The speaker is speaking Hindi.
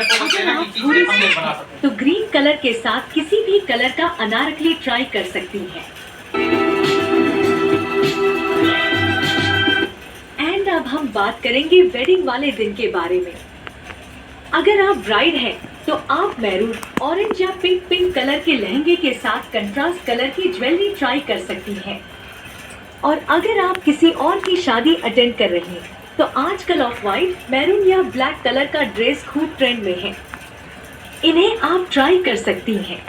अगर आप थोड़ी सी तो ग्रीन कलर के साथ किसी भी कलर का अनारकली ट्राई कर सकती हैं। एंड अब हम बात करेंगे वेडिंग वाले दिन के बारे में। अगर आप ब्राइड हैं तो आप मैरून, ऑरेंज या पिंक कलर के लहंगे के साथ कंट्रास्ट कलर की ज्वेलरी ट्राई कर सकती हैं। और अगर आप किसी और की शादी अटेंड कर रही हैं तो आजकल ऑफ वाइट, मैरून या ब्लैक कलर का ड्रेस खूब ट्रेंड में है। इन्हें आप ट्राई कर सकती हैं।